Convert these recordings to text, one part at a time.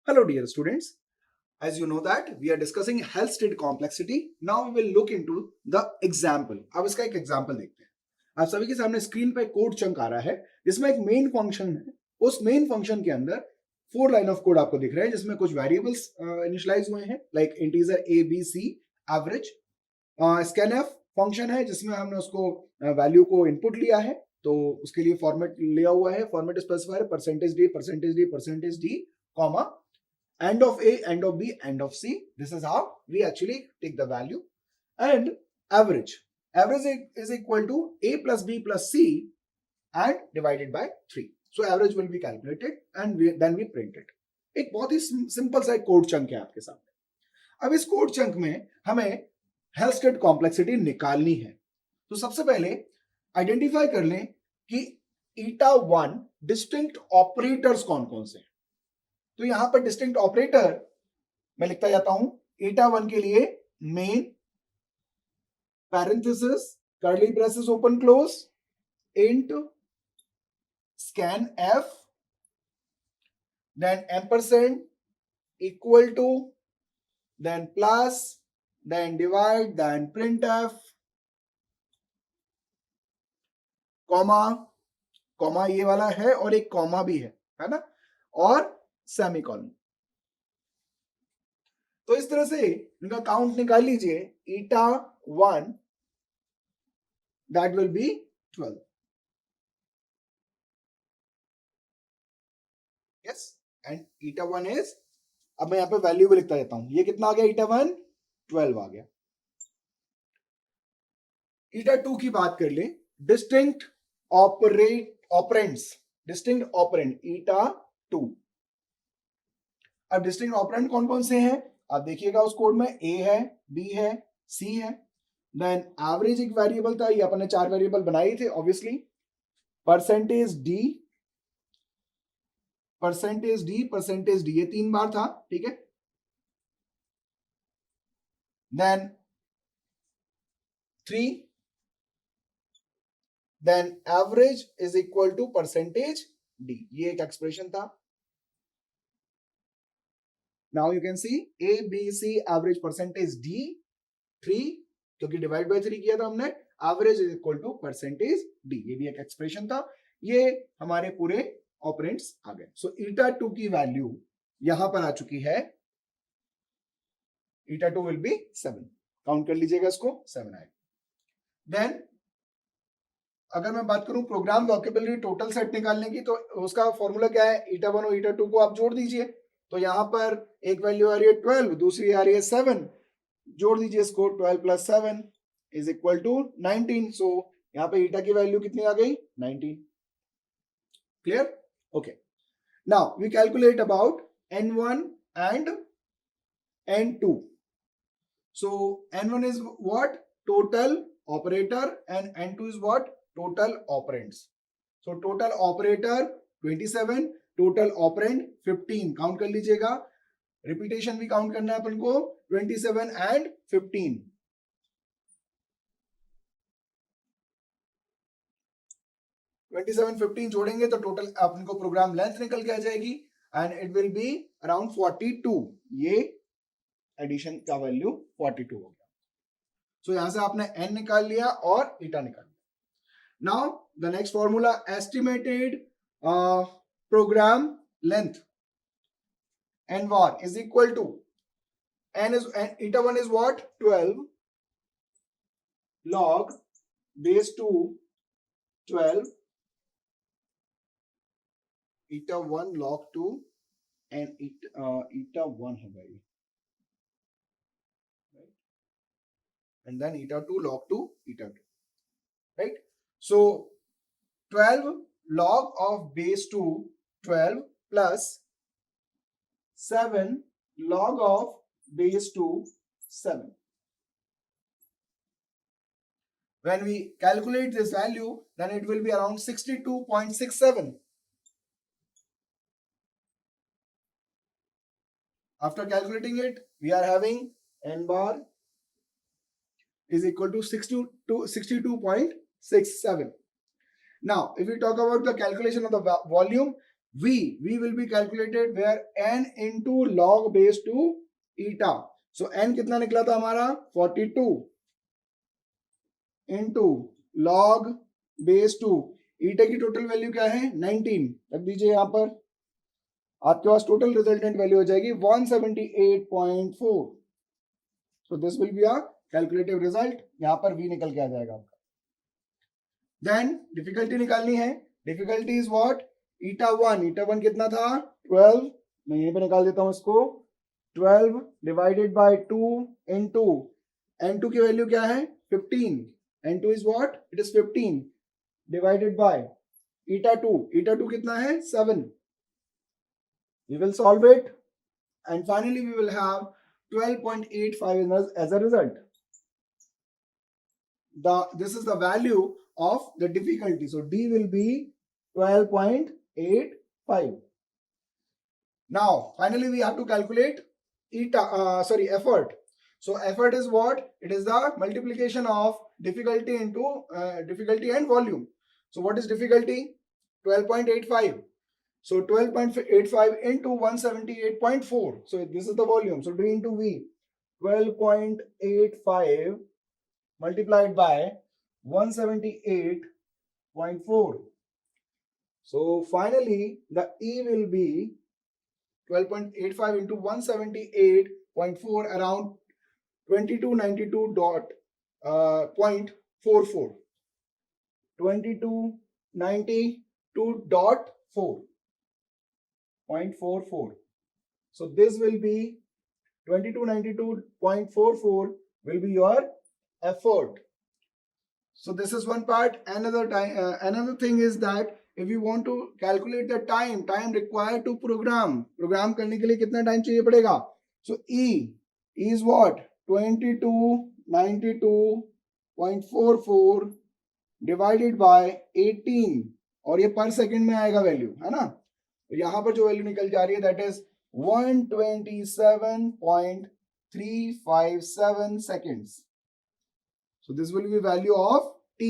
Hello dear students, as you know that we are discussing Halstead complexity. Now we will look into the example. अब इसका एक example देखते हैं. आप सभी के सामने स्क्रीन पे कोड चंक आ रहा है जिसमें एक मेन फंक्शन है. उस मेन फंक्शन के अंदर 4 लाइन ऑफ कोड आपको दिख रहे हैं जिसमें कुछ वेरिएबल्स इनिशियलाइज हुए हैं like integer A B C average. Scanf function है जिसमें हमने उसको वैल्यू को इनपुट लिया है, तो उसके लिए फॉर्मेट लिया हुआ है. Format specifier percentage D percentage D percentage D comma end of A, end of B, end of C. This is how we actually take the value. And average. Average is equal to A plus B plus C and divided by 3. So average will be calculated and then we print it. एक बहुत ही simple सा code chunk है आपके सामने. अब इस code chunk में हमें हेल्स्टेड कॉम्प्लेक्सिटी निकालनी है. तो सबसे पहले आइडेंटिफाई कर लें कि ईटा 1 डिस्टिंक्ट ऑपरेटर्स कौन कौन से हैं. तो यहां पर डिस्टिंक्ट ऑपरेटर मैं लिखता जाता हूं. ईटा 1 के लिए main parenthesis curly braces open close int scan f then ampersand equal to then plus then divide then print f comma comma ये वाला है और एक कॉमा भी है ना, और सेमीकोलन. तो इस तरह से इनका काउंट निकाल लीजिए. ईटा 1 that will be 12. Yes, and eta 1 is, अब मैं यहां पे वैल्यू भी लिखता जाता हूं. ये कितना आ गया? ईटा 1 12 आ गया. ईटा 2 की बात कर ले. डिस्टिंक्ट ऑपरेंड्स, डिस्टिंक्ट ऑपरेंड ईटा 2. अब डिस्टिंक्ट ऑपरेंड कौन कौन से हैं आप देखिएगा उस कोड में. ए है, बी है, सी है. देन एवरेज एक वेरिएबल था, ये अपन ने 4 वेरिएबल बनाए थे obviously. Percentage D percentage D percentage D, ये 3 बार था, ठीक है. Then 3, then average is equal to percentage D, ये एक एक्सप्रेशन था. Now you can see A, B, C average percentage D 3, क्योंकि डिवाइड बाय 3 किया था हमने. Average is equal to percentage D, ये भी एक एक्सप्रेशन था. ये हमारे पूरे ऑपरेंड्स आ गए. सो ईटा 2 की वैल्यू यहां पर आ चुकी है. ईटा 2 विल बी 7. काउंट कर लीजिएगा इसको, 7 आएगा. देन अगर मैं बात करूं प्रोग्राम वोकेबुलरी टोटल सेट निकालने की, तो उसका फॉर्मूला क्या है? ईटा 1 और ईटा 2 को आप जोड़ दीजिए. तो यहां पर एक वैल्यू आ रही है 12, दूसरी आ रही है 7. जोड़ दीजिए इसको. 12 plus 7 is equal to 19. So यहां पे ईटा की वैल्यू कितनी आ गई? 19. Clear? Okay. Now we calculate about n1 and n2. So n1 is what? Total operator, and n2 is what? Total operands. So total operator 27, total operand 15. Count कर लीजिएगा. Repetition भी count करना है अपन को. 27 एंड 15. जोड़ेंगे तो टोटल अपन को programme length निकल के आ जाएगी and it will be around 42. ये एडिशन का वैल्यू 42 हो गया. सो यहां से आपने n निकाल लिया और ईटा निकाल लिया. Now the next formula, estimated program length n var is equal to n is eta 1 is what? 12 log base 2 12 eta 1 log 2 and eta 1 है भाई, right? And then eta 2 log 2 eta 2, right? So 12 log of base 2 12 plus 7 log of base 2 7. When we calculate this value, then it will be around 62.67. After calculating it, we are having n bar is equal to 62.67. Now, if we talk about the calculation of the volume, V will be calculated where n into log base 2 eta. So n कितना निकला था हमारा 42 into log base 2. eta की total value क्या है 19. रख दीजिए यहां पर, आपके पास टोटल रिजल्टेंट वैल्यू हो जाएगी 178.4. So this will be a calculative result. यहां पर v निकल के आ जाएगा आपका. देन डिफिकल्टी निकालनी है. डिफिकल्टी इज व्हाट ईटा 1 कितना था 12. मैं यहीं पे निकाल देता हूं इसको. 12 डिवाइडेड बाय 2 इनटू n2 की वैल्यू क्या है 15. n2 is what it is 15 divided by ईटा 2 कितना है 7. We will solve it and finally we will have 12.85 as a result. This is the value of the difficulty. So D will be 12.85. Now finally we have to calculate effort. So effort is what? It is the multiplication of difficulty into difficulty and volume. So what is difficulty? 12.85. So 12.85 into 178.4. So this is the volume. So D into V. 12.85 multiplied by 178.4. So finally the E will be 12.85 into 178.4 around 2292.44. 2292.4. 0.44. So this will be 2292.44 will be your effort. So this is one part. Another thing is that if you want to calculate the time required to program करने के लिए कितना time चाहिए पड़ेगा. So E is what 2292.44 divided by 18 और ये पर second में आएगा वैल्यू है ना. यहां पर जो वैल्यू निकल जा रही है that is 127.357 seconds. So this will be value of T.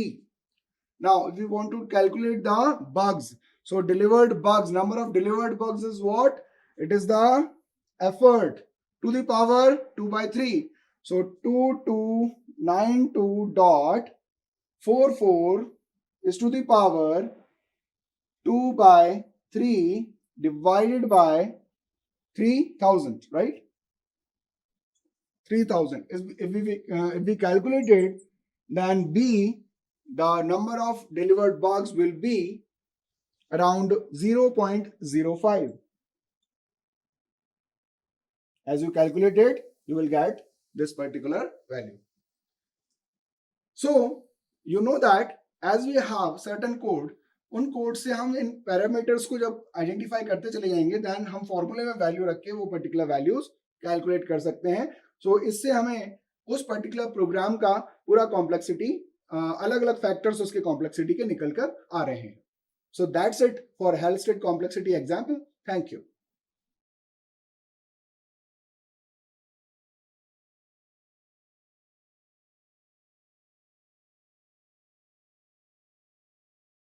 Now if you want to calculate the bugs, so delivered bugs, number of delivered bugs is what? It is the effort to the power 2 by 3. So 2292.44 is to the power 2 by 3 divided by 3000, right? 3000. If we calculate it, then B, the number of delivered bugs will be around 0.05. As you calculate it, you will get this particular value. So you know that as we have certain code, उन code से हम इन parameters को जब identify करते चले जाएंगे then हम फॉर्मूले में वैल्यू रख के वो पर्टिकुलर वैल्यूज कैलकुलेट कर सकते हैं. सो इससे हमें उस पर्टिकुलर प्रोग्राम का पूरा कॉम्प्लेक्सिटी अलग अलग फैक्टर्स उसके कॉम्प्लेक्सिटी के निकल कर आ रहे हैं. So that's it for Halstead complexity example. Thank you.